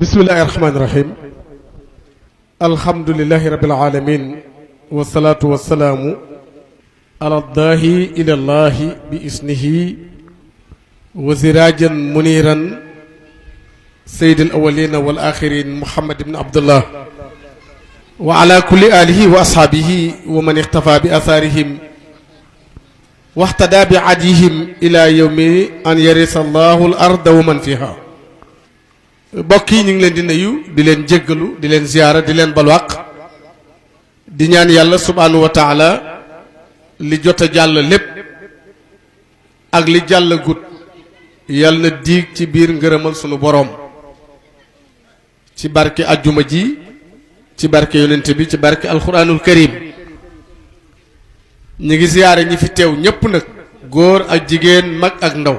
bismillahi rahmaani rahim alhamdulilahi rabil alamin wasalaatu wasalaamu ala daahi ilallahi bi isnihi wa siraajan muniran sayyid al awalina wal axirin muhammad ibn abdullah wa ala kulli alihi wa ashaabihi wa man ixtafa bi athaarihim waxtada bi adihim ila yawmi an yarisa allahu al arda wa man fiha. mbokk yi ñu ngi leen di nuyu di leen jéggalu di leen ziyaara di leen balwaq di ñaan yàlla subhaanahu wa taala li jot a jàll lépp ak li jàll gut yàlla na diig ci biir ngërëmal sunu boroom ci barke ajjuma ji ci barke yonent bi ci barke alxuraanul karim ñu ngi ziyaare ñi fi teew ñépp nag góor ak jigéen mag ak ndaw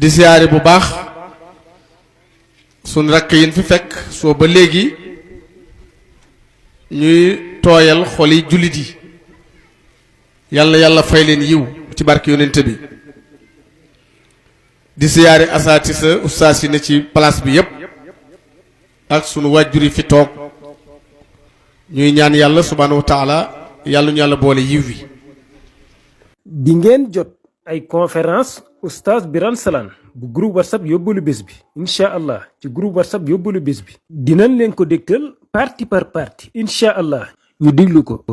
di siyaare bu baax suñ rakk yin fi fekk soo ba léegi ñuy tooyal xoli jullit yi yàlla yàlla fay leen yiw ci barke yonent bi di siyaare asaati sa ustaas yi ne ci place bi yépp ak sunu wàjjur yi fi toog ñuy ñaan yàlla subhaanahu wa taala yàlla ñu yàlla boole yiw wi di ngeen jot ay conférence oustaz Birane Salaan bu groupe whatsapp yóbbalu bés bi incha allah ci groupe whatsapp yóbbalu bés bi dinañ leen ko dégtal partie par partie incha allah ñu diglu ko.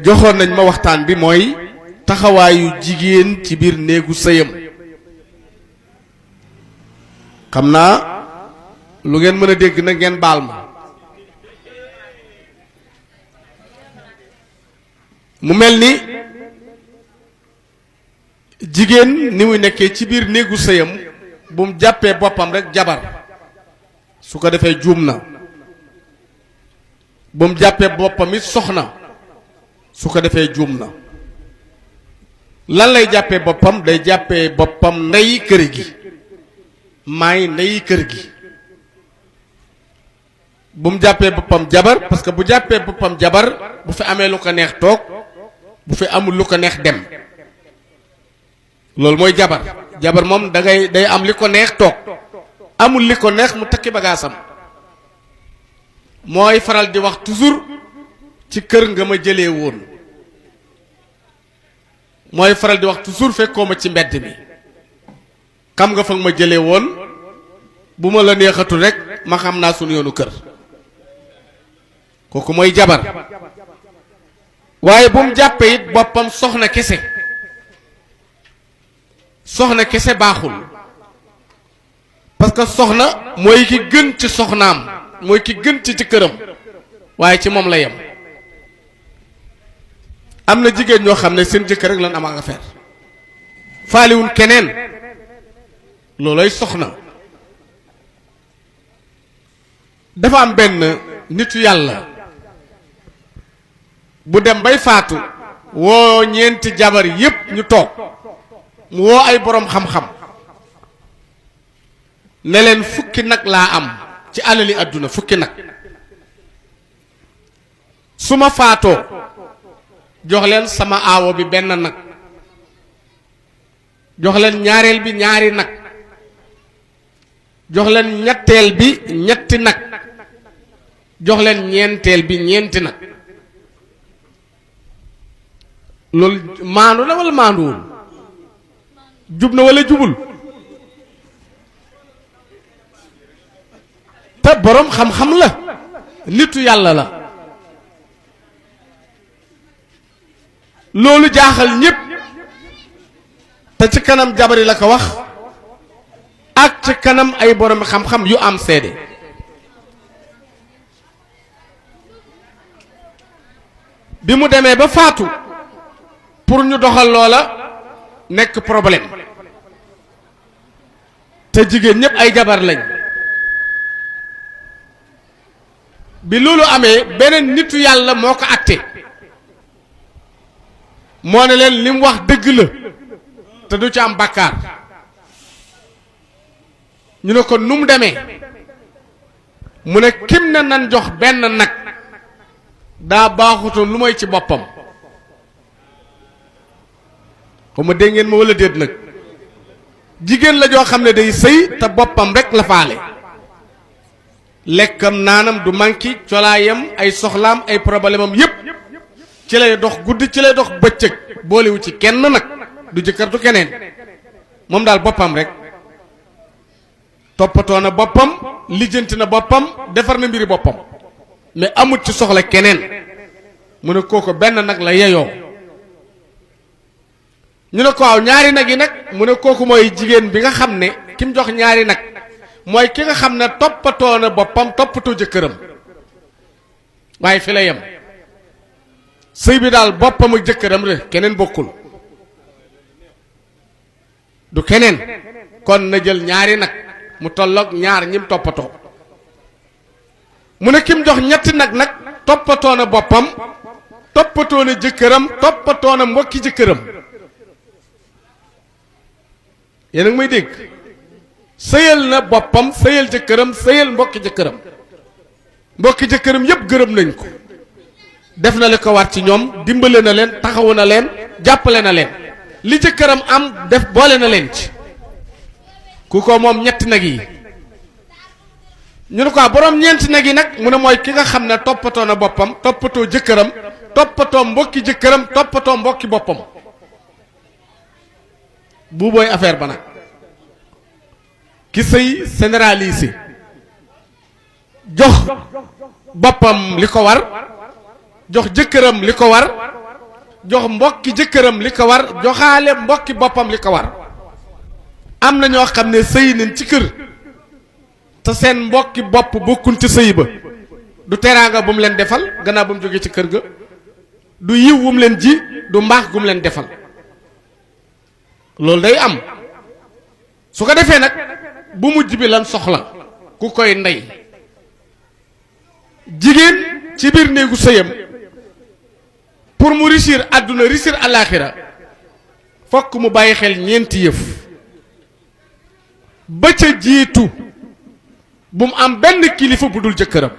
joxoon nañ ma waxtaan bi mooy taxawaayu jigéen ci biir néegu sëyam xam naa lu ngeen mën a dégg nag ngeen baal ma mu mel ni jigéen ni muy nekkee ci biir néegu sëyam bu mu jàppee boppam rek jabar su ko defee juum na bu mu jàppee boppam it soxna su ko defee juum na lan lay jàppee boppam day jàppee boppam ndey kër gi maay ndey kër gi bu mu jàppee boppam jabar parce que bu jàppee boppam jabar bu fi amee lu ko neex toog bu fi amul lu ko neex dem loolu mooy jabar jabar moom day am li ko neex toog amul li ko neex mu takki bagaasam mooy faral di wax toujours ci kër nga ma jëlee woon mooy faral di wax toujours fekkoo ma ci mbedd mi xam nga fa nga ma jëlee woon bu ma la neexatul rek ma xam naa sunu yoonu kër kooku mooy jabar waaye bu mu jàppee it boppam soxna kese soxna kese baaxul parce que soxna mooy ki gën ci soxnaam mooy ki gën ci këram waaye ci moom la yem am na jigéen ñoo xam ne seen jëkkër rek lan am ak affaire faaliwul keneen loolooy soxna dafa am benn nitu yàlla bu dem bay faatu woo ñeenti jabar yépp ñu toog mu woo ay boroom xam-xam ne leen fukki nag laa am ci alali àdduna fukki nag su ma faatoo jox leen sama aawo bi benn nag jox leen ñaareel bi ñaari nag jox leen ñetteel bi ñetti nag jox leen ñeenteel bi ñeenti nag loolu maandu na walla maanduwul jub na walla jubul te boroom xam-xam la nitu yàlla la loolu jaaxal ñépp te ci kanam jabari la ko wax ak ci kanam ay boroom xam-xam yu am seede bi mu demee ba faatu pour ñu doxal loola nekk problème te jigéen ñépp ay jabar lañ bi loolu amee beneen nitu yàlla moo ko àtte moo ne leen li mu wax dëgg la te du ci am bàkkaar ñu ne ko nu mu demee mu ne kim ne nan jox benn nag daa baaxutoon lu may ci boppam xaw ma dégg ngeen ma walla déet nag jigéen la joo xam ne day sëy te boppam rek la faale lekkam naanam du manki colaayam ay soxlaam ay problème am yépp ci lay dox guddi ci lay dox bëccëg boolewu ci kenn nag du jëkkër du keneen moom daal boppam rek toppatoo na boppam lijjanti na boppam defar na mbiri boppam mais amut ci soxla keneen mu ne kooku benn nag la yeyoo ñu ne ko waaw ñaari nag yi nag mu ne kooku mooy jigéen bi nga xam ne ki mu jox ñaari nag mooy ki nga xam ne toppatoo na boppam toppatoo jëkkëram waaye fi la yem sëy bi daal boppam ak jëkkëram rek keneen bokkul du keneen kon na jël ñaari nag mu tolloog ñaar ñim toppatoo mu ne ki mu jox ñetti nag toppatoo na boppam toppatoo na jëkkëram toppatoo na mbokki jëkkëram yéen a ngi may dégg sëyal na boppam sëyal jëkkëram sëyal mbokki jëkkëram yépp gërëm nañ ko def na li ko war ci ñoom dimbale na leen taxawu na leen jàppale na leen li jëkkëram am def boole na leen ci ku ko moom ñetti nag yi ñu ne ko boroom ñeenti nag yi nag mu ne mooy ki nga xam ne toppatoo na boppam toppatoo jëkkëram toppatoo mbokki jëkkëram toppatoo mbokki boppam bu booy affaire ba nag ki sëy généralisé jox boppam li ko war jox jëkkëram li ko war jox mbokki jëkkëram li ko war joxaale mbokki boppam li ko war am na ñoo xam ne sëy nañ ci kër te seen mbokki bopp bokkuñ ci sëy ba du teraanga bu mu leen defal gannaaw bu mu jógee ci kër ga du yiw wu mu leen ji du mbaax gu mu leen defal loolu day am su ko defee nag bu mujj bi lan soxla ku koy ndey jigéen ci biir néegu sëyam pour mu réussir àdduna réussir alaaxira fokk mu bàyyi xel ñeenti yëf ba ca jiitu bu mu am benn kilifa bu dul jëkkëram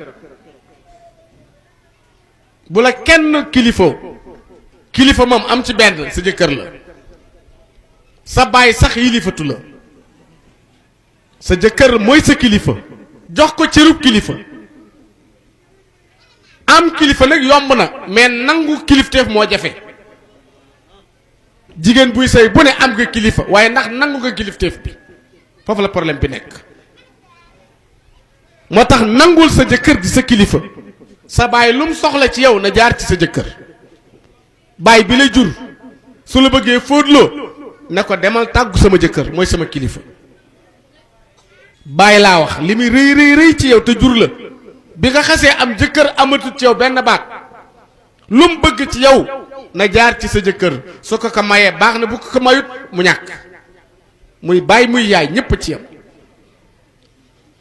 bu la kenn kilifa moom am ci benn sa jëkkër la sa baay sax yilifatu la sa jëkkër mooy sa kilifa jox ko cërub kilifa am kilifa nag yomb na mais nangu kilifteef moo jafe jigéen buy sëy bu ne am nga kilifa waaye ndax nangu nga kilifteef bi foofu la problème bi nekk moo tax nangul sa jëkkër di sa kilifa sa baay lu mu soxla ci yow na jaar ci sa jëkkër baay bi la jur su la bëggee fóotloo ne ko demal tàggu sama jëkkër mooy sama kilifa baay laa wax li muy rëy ci yow te jur la bi nga xasee am jëkkër amatut ci yow benn baat lu mu bëgg ci yow na jaar ci sa jëkkër su ko ko mayee baax na bu ko ko mayut mu ñàkk muy baay muy yaay ñépp ci yow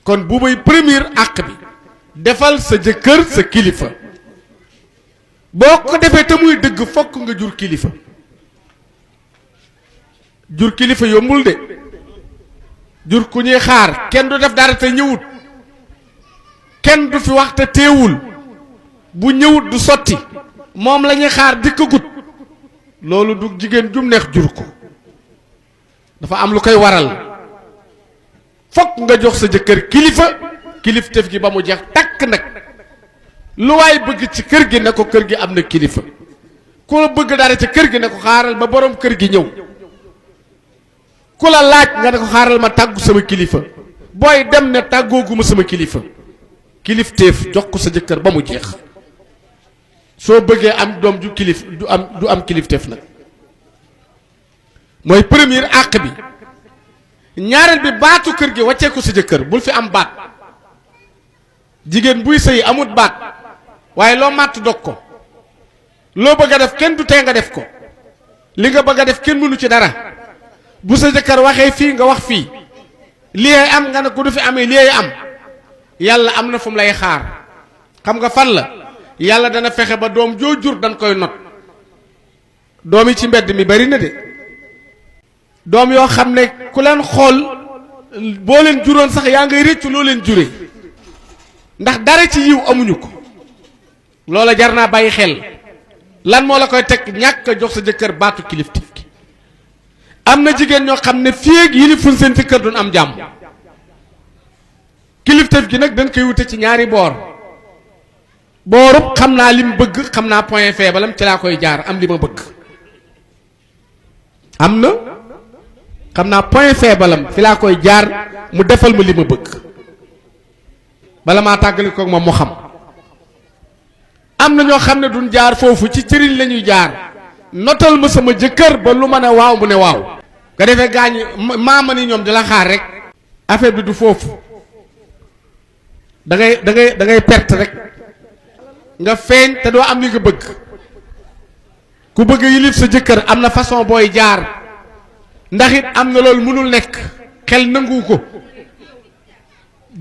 kon bu may première àq bi defal sa jëkkër sa kilifa boo ko defee te muy dëgg fokk nga jur kilifa yombul de jur ku ñuy xaar kenn du def dara te ñëwut kenn du fi wax te teewul bu ñëwut du sotti moom la ñuy xaar dikkagut loolu du jigéen jum neex jur ko dafa am lu koy waral fokk nga jox sa jëkkër kilifteef gi ba mu jeex takk nag lu waay bëgg ci kër gi ne ko kër gi am na kilifa ku la bëgg dara ci kër gi ne ko xaaral ba borom kër gi ñëw ku la laaj nga ne ko xaaral ma tàggu sama kilifa booy dem ne tàggooguma sama kilifteef jox ko sa jëkkër ba mu jeex soo bëggee am doom ju du am kilifteef nag mooy première àq bi ñaareel bi baatu kër gi wàccee ko sa jëkkër bul fi am baat jigéen buy sëy amut baat waaye loo màtt dog ko loo bëgg a def kenn du tee nga def ko li nga bëgg a def kenn mënu ci dara bu sa jëkkër waxee fii nga wax fii lii am nga ne ko du fi amee lii am yàlla am na fu mu lay xaar xam nga fan la yàlla dana fexe ba doom joo jur dañ koy not doom yi ci mbedd mi bari na de doom yoo xam ne ku leen xool boo leen juróon sax yaa ngay réccu loo leen jure ndax dara ci yiw amuñu ko loola jar naa bàyyi xel lan moo la koy teg ñàkk a jox sa jëkkër baatu kilifteef gi am na jigéen ñoo xam ne fii ak yilifuñ seen ci kër duñ am jàmm. kilifteef gi nag dañ koy wute ci ñaari boor boorub xam naa li mu bëgg xam naa point faible am ci laa koy jaar am li ma bëgg am na xam naa point faible am fi laa koy jaar mu defal ma li ma bëgg bala maa tàggali koog moom mu xam am na ñoo xam ne duñ jaar foofu ci cëriñ la ñuy jaar notal ma sama jëkkër ba lu ma ne waaw mu ne waaw nga defee gaañ maama ni ñoom di la xaar rek affaire bi du foofu da ngay perte rek nga feeñ te doo am li nga bëgg ku bëgg yilif sa jëkkër am na façon booy jaar ndax it am na loolu mënul nekk xel nangu ko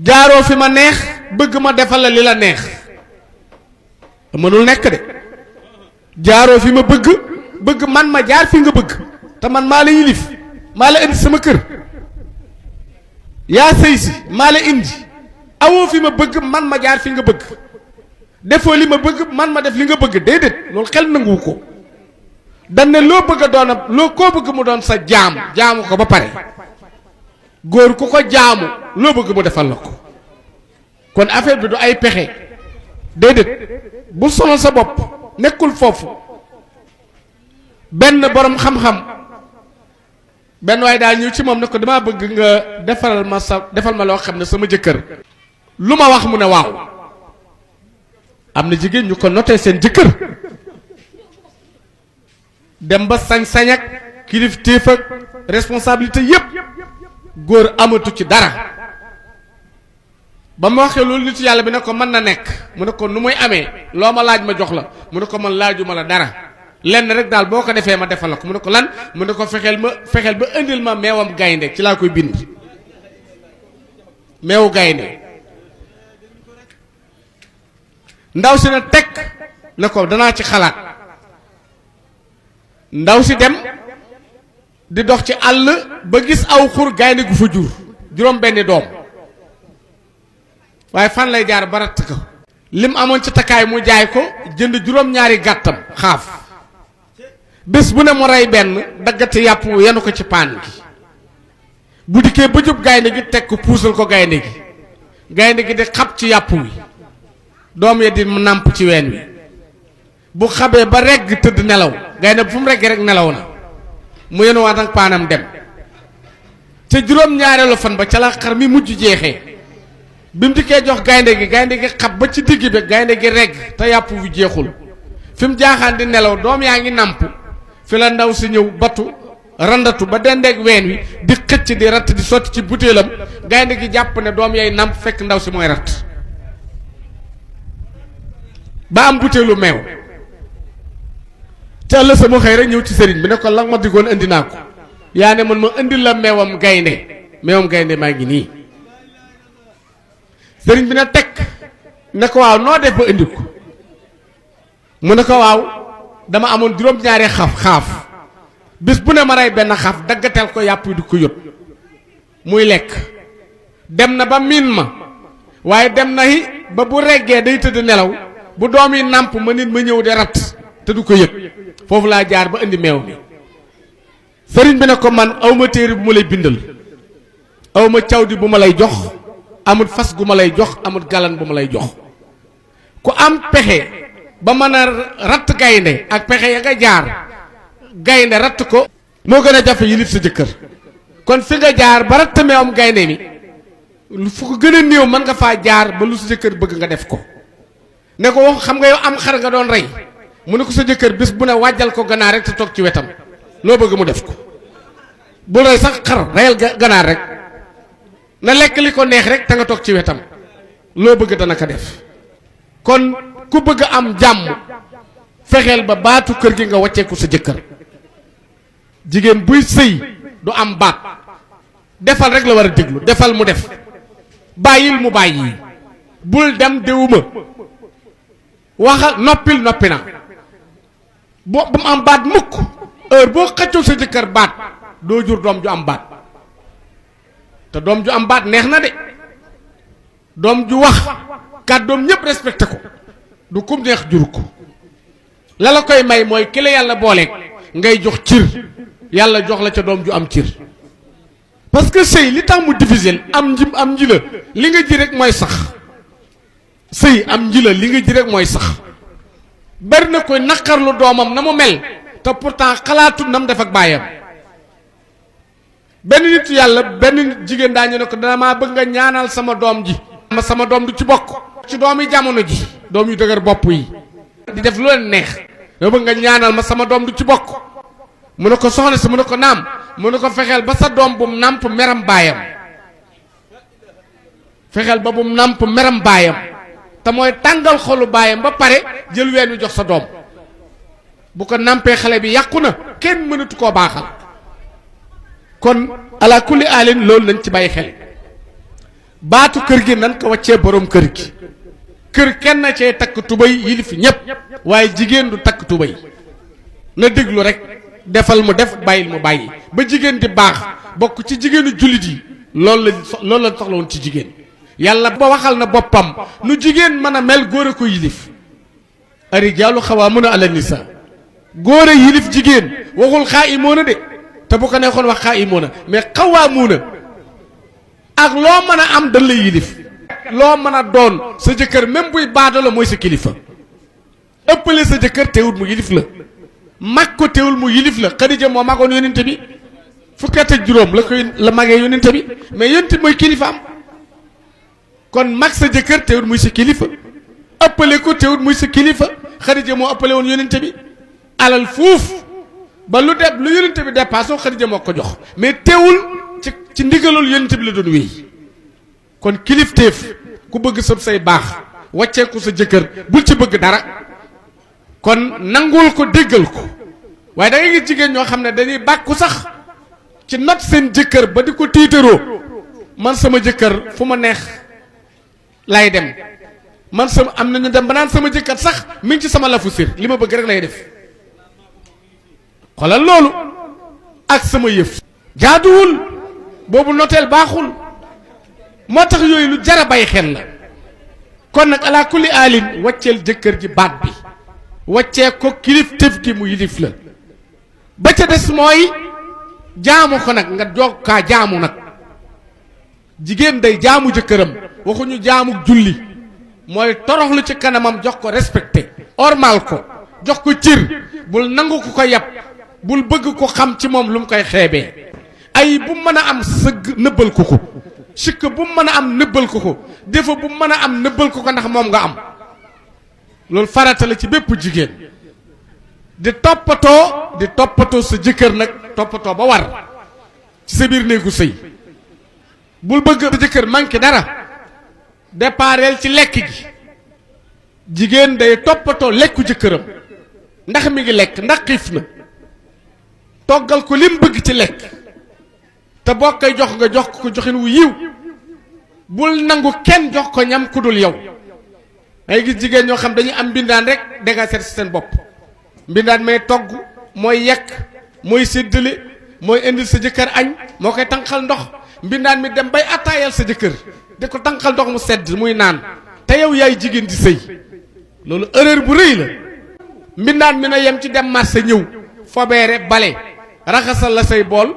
jaaroo fi ma neex bëgg ma defal la li la neex mënul nekk de jaaroo fi ma bëgg man ma jaar fi nga bëgg te man maa la yilif maa la indi sama kër yaa sëy si maa la indi awoo fi ma bëgg man ma jaar fi nga bëgg defoo li ma bëgg man ma def li nga bëgg déedéet loolu xel nangu ko dañ ne loo bëgg a doon loo koo bëgg mu doon sa jaamu ko ba pare góor ku ko jaamu loo bëgg mu defal la ko kon affaire bi du ay pexe déedéet bu sonal sa bopp nekkul foofu benn borom xam-xam benn waaye daal ñëw ci moom ne ko damaa bëgg nga defal ma loo xam ne sama jëkkër lu ma wax mu ne waaw am na jigéen ñu ko noté seen jëkkër dem ba sañ-sañ ak kilifteef ak responsabilité yépp góor amatu ci dara ba ma waxee loolu nitu yàlla bi ne ko mën na nekk mu ne ko nu muy amee loo ma laaj ma jox la mu ne ko man laajuma la dara lenn rek daal boo ko defee ma defal la ko mu ne ko lan mu ne ko fexeel ba indil ma meewam gaynde ci laa koy bind meewu gaynde ndaw si na teg ne ko danaa ci xalaat ndaw si dem di dox ci àll ba gis aw xur gaynde gu fa jur juróom benni doom waaye fan lay jaar ba ratt ko lim amoon ci takkaay mu jaay ko jënd juróom-ñaari gàttam xaaf bés bu ne mu rey benn daggati yàpp yenu ko ci paan gi bu dikkee ba jub gaynde gi teg ko puusal ko gaynde gi di xab ci yàpp wi doom ya di nàmp ci ween wi bu xabee ba regg tëdd nelaw gaynde bu fu mu reggee rek nelaw na mu yenuwaat ak paanam dem ca juróom-ñaareelu fan ba ca la xar mi mujj jeexee bi mu dikkee jox gaynde gi xab ba ci digg bi gaynde gi regg te yàpp wi jeexul fi mu jaaxaan di nelaw doom yaa ngi nàmp fi la ndaw si ñëw batu randatu ba dendeeg ween wi di xëcc di ratt di sotti ci butéelam gaynde gi jàpp ne doom yay nàmp fekk ndaw si mooy ratt ba am butéelu meew te ëllëg sama xëy rek ñëw ci sëriñ bi ne ko la ma diggoon indi naa ko yaa ne man ma indi la meewam gaynde maa ngi nii sëriñ bi ne teg ne ko waaw noo def ba indi ko mu ne ko waaw dama amoon juróom-ñaari xaaf bis bu ne ma rey benn xaaf daggateel ko yàpp yi di ko yót muy lekk dem na ba miin ma waaye dem na hi ba bu reggee day tëdd nelaw bu doom yi nàmp ma nit ma ñëw di rat te du ko yëg foofu laa jaar ba indi meew mi sëriñ bi ne ko man awma téere bu ma lay bindal awma cawdi bu ma lay jox amut fas gu ma lay jox amut galan bu ma lay jox ku am pexe ba mën a ratt gaynde ak pexe ya nga jaar gaynde ratt ko moo gën a jafe yilif sa jëkkër kon fi nga jaar ba ratt meewam gaynde mi fu ko gën a néew mën nga faa jaar ba lu sa jëkkër bëgg nga def ko ne ko wax xam nga yow am xar nga doon rey mu ne ko sa jëkkër bis bu ne wàjjal ko ganaar rek te toog ci wetam loo bëgg mu def ko bu rey sax xar reyal ganaar rek na lekk li ko neex rek te nga toog ci wetam loo bëgg dana ko def kon ku bëgg am jàmm fexeel ba baatu kër gi nga wàcceeku sa jëkkër jigéen buy sëy du am baat defal rek la war a déglu defal mu def bàyyil mu bàyyi bul dem déwuma waxa noppi na bu mu am baat mukk heure boo xëccoo sa jëkkër baat doo jur doom ju am baat te doom ju am baat neex na de doom ju wax kàddoom ñépp respecté ko du kum neex jur ko la la koy may mooy ki la yàlla booleeg ngay jox cir yàlla jox la ca doom ju am cër parce que sëy li tax mu difficile am nji la li nga ji rek mooy sax sëy am nji la li nga ji rek mooy sax bari na koy naqarlu doomam na mu mel te pourtant xalaatu nam def ak baayam benn nit yàlla benn jigéen daañu ne ko dama bëgg nga ñaanal sama doom ji sama doom du ci bokk ci doom yi jamono ji doom yu dëgër bopp yi di def lu leen neex dama bëgg nga ñaanal ma sama doom du ci bokk mu ne ko soxna si mu ne ko naam mu ne ko fexeel ba sa doom bu mu nàmp meram baayam fexeel ba bu mu nàmp meram baayam te mooy tàngal xolu baayam ba pare jël ween wi jox sa doom bu ko nàmpee xale bi yàqu na kenn mënatu koo baaxal kon ala kulli alin loolu nañ ci bàyyi xel baatu kër gi nan ko waccee borom kër gi kër kenn cee takk tubay yilif ñépp waaye jigéen du takk tubay na déglu rek defal mu def bàyyil mu bàyyi ba jigéen di baax bokk ci jigéenu jullit yi loolu la soxla woon ci jigéen yàlla ba waxal na boppam nu jigéen mën a mel góor a ko yilif arijaalu xawaamuuna ala nisaa góor a yilif jigéen waxul xaa'imoona de te bu ko neexoon wax xaa'imoona mais xawaamuuna ak loo mën a am dañ lay yilif loo mën a doon sa jëkkër même buy baado la mooy sa kilifa ëppale sa jëkkër teewul mu yilif la mag ko teewul mu yilif la Xadija moo magoon yonente bi fukki at ak juróom la magee yonente bi mais yonente bi mooy kilifaam kon mag sa jëkkër teewul muy sa kilifa ëppale ko teewul muy sa kilifa Xadija moo ëppale woon yonente bi alal fuuf ba lu yonente bi dépassé Xadija moo ko jox mais teewul ci ndigalul yonente bi la doon wéy kon kilifteef ku bëgg sëb say baax wàcceeku sa jëkkër bul ci bëgg dara kon nangul ko déggal ko waaye da ngay gis jigéen ñoo xam ne dañuy bàkku sax ci not seen jëkkër ba di ko tiitaroo man sama jëkkër fu ma neex lay dem man sama am nañu dem ba naan sama jëkkër sax mi ngi ci sama lafu sir li ma bëgg rek lay def xoolal loolu ak sama yëf jaaduwul boobu noteel baaxul moo tax yooyu lu jara bay xel la kon nag ala kulli alin wacceel jëkkër ji baat bi waccee ko kilifteef gi mu yilif la ba ca des mooy jaamu ko nag nga joog kaa jaamu nag jigéen day jaamu jëkkëram waxuñu jaamu julli mooy toroxlu ci kanamam jox ko respecté ormal ko jox ko cir bul nangu ko ko yab bul bëgg ko xam ci moom lu mu koy xeebee ay bu mën a am sëgg nëbbal ko ko sikk bu mën a am nëbbal ko ko défaut bu mën a am nëbbal ko ko ndax moom nga am loolu farata la ci bépp jigéen di toppatoo sa jëkkër nag toppatoo ba war ci sa biir néegu sëy bul bëgg sa jëkkër manqué dara dépareel ci lekk gi jigéen day toppatoo lekku jëkkëram ndax mi ngi lekk ndax xiif na toggal ko lim bëgg ci lekk te boo koy jox nga jox ko joxin wu yiw bul nangu kenn jox ko ñam ku dul yow ay gis jigéen ñoo xam dañuy am mbindaan rek danga seet si seen bopp mbindaan may togg mooy yekk mooy séddale mooy indil sa jëkkër añ moo koy tànqal ndox mbindaan mi dem bay attaayal sa jëkkër di ko tànqal ndox mu sedd muy naan te yow yaay jigéen di sëy loolu erreur bu rëy la mbindaan mi na yem ci dem marché ñëw fobeere bale raxasal la say bool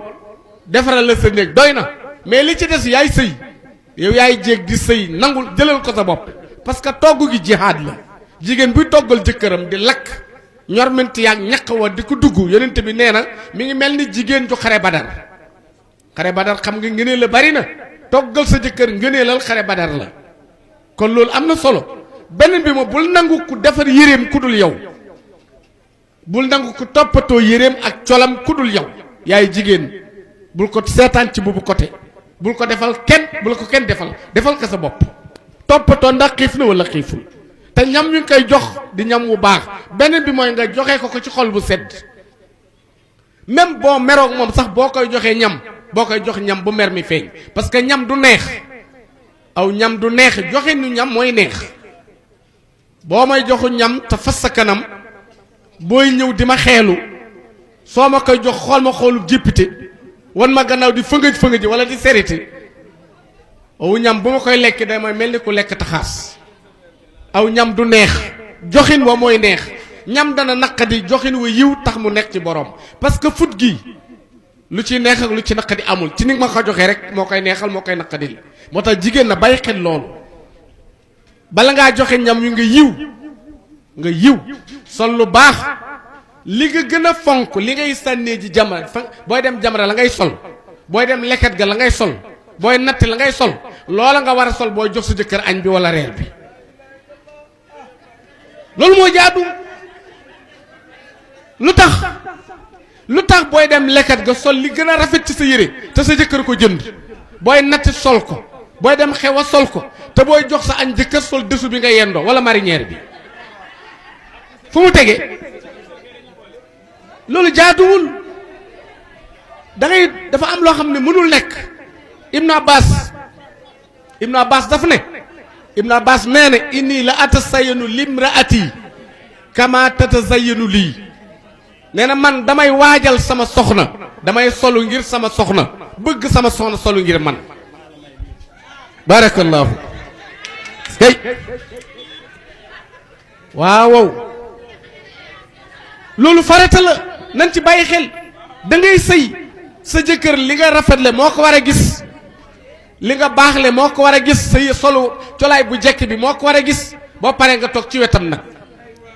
defaral la sa néeg doy na mais li ci des yaay sëy yow yaay jéeg di sëy nangul jëlal ko sa bopp parce que togg gi jihaad la jigéen buy toggal jëkkëram di lakk ñormenti yaag ñaq wa di ko dugg yonent bi nee na mi ngi mel ni jigéen ju xare badar xam nga ngëneel la bari na toggal sa jëkkër ngëneelal xare badar la kon loolu am na solo beneen bi ma bul nangu ku defar yéreem ku dul yow bul nangu ku toppatoo yéreem ak colam ku dul yow yaay jigéen bul ko seetaan ci boobu côté bul ko defal kenn bul ko kenn defal ko sa bopp toppatoo ndax xiif na wala xiiful te ñam ñu ngi koy jox di ñam wu baax beneen bi mooy nga joxe ko ci xol bu sedd même boo meroog moom sax boo koy joxee ñam boo koy jox ñam bu mer mi feeñ parce que ñam du neex aw ñam du neex joxe nu ñam mooy neex boo may joxu ñam te fas sa kanam booy ñëw di ma xeelu soo ma koy jox xool ma xoolu jéppite wan ma gannaaw di fëngëj ji wala di seriti aw ñam bu ma koy lekk day mooy mel ni ku lekk taxaas aw ñam du neex joxin wa mooy neex ñam dana naqadi joxin wa yiw tax mu nekk ci borom parce que fut gi lu ci neex ak lu ci naqadi amul ci ni ma ko joxee rek moo koy neexal moo koy naqadil moo tax jigéen na bàyyi xel loolu bala ngaa joxe ñam yu nga yiw sol lu baax li nga gën a fonk li ngay sànnee ji jamra booy dem jamra la ngay sol booy dem leket ga la ngay sol booy natt la ngay sol loola nga war a sol booy jox sa jëkkër añ bi wala reer bi loolu moo jaadu lu tax booy dem leket ga sol li gën a rafet ci sa yére te sa jëkkër ko jënd booy natt sol ko booy dem xew a sol ko te booy jox sa añ jëkkër sol dessous bi nga yendoo wala marinière bi fu mu tege loolu jaaduwul dafa am loo xam ne mënul nekk Ibn Abbas dafa ne Ibn Abbas nee na inni la atasayyanu limraati kama tatazayyanu lii nee na man damay waajal sama soxna damay solu ngir sama soxna bëgg sama soxna solu ngir man barakallahu kay waaw loolu farata la nañ ci bàyyi xel da ngay sëy sa jëkkër li nga rafetle moo ko war a gis li nga baaxle moo ko war a gis sa solu colaay bu jekk bi moo ko war a gis boo paree nga toog ci wetam nag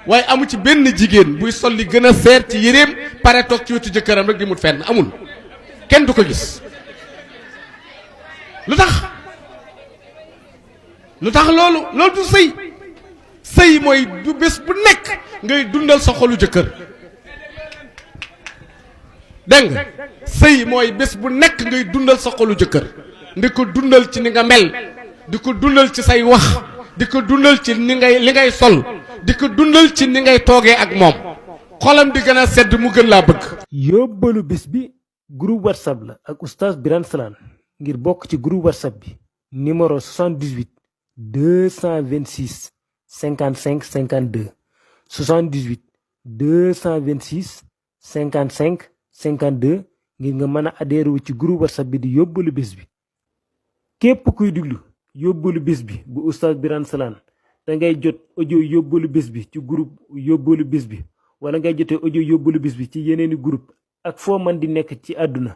waaye amu ci benn jigéen buy sol li gën a seer ci yéreem pare toog ci wetu jëkkëram rek di mut fenn amul kenn du ko gis lu tax loolu du sëy mooy du bés bu nekk ngay dundal sa xolu jëkkër dégg nga sëy mooy bés bu nekk ngay dundal sa xolu jëkkër di ko dundal ci ni nga mel di ko dundal ci say wax di ko dundal ci li ngay sol di ko dundal ci ni ngay toogee ak moom xolam di gën a sedd mu gën laa bëgg. yóbbalu bés bi groupe whatsapp la ak oustaz Birane Salaan ngir bokk ci groupe whatsapp bi numéro 78 226 55 52 78 226 55 52 ngir nga mën a adhéré wu ci groupe whatsapp bi di yóbbalu bés bi képp kuy diglu yóbbalu bés bi bu oustaz Birane Salaan da ngay jot audio yóbbalu bés bi ci groupe yóbbalu bés bi wala ngay jotee audio yóbbalu bés bi ci yeneeni groupe ak foo man di nekk ci àdduna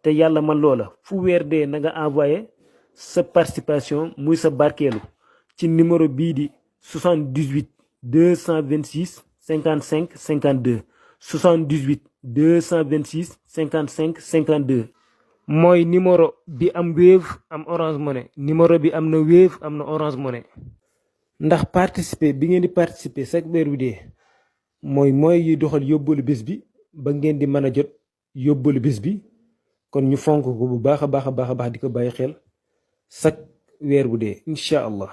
te yàlla man loola fu weer dee na nga envoyé sa participation muy sa barkeelu ci numéro bii di 78 226 55 52 78 226 55 52 mooy numéro bi am Wave am Orange Money numéro bi am na Wave am na Orange Money ndax participer bi ngeen di participer chaque weer wi dee mooy yi doxal yóbbalu bés bi ba ngeen di mën a jot yóbbalu bés bi kon ñu fonk ko bu baax a baax di ko bàyyi xel chaque weer bu dee incha allah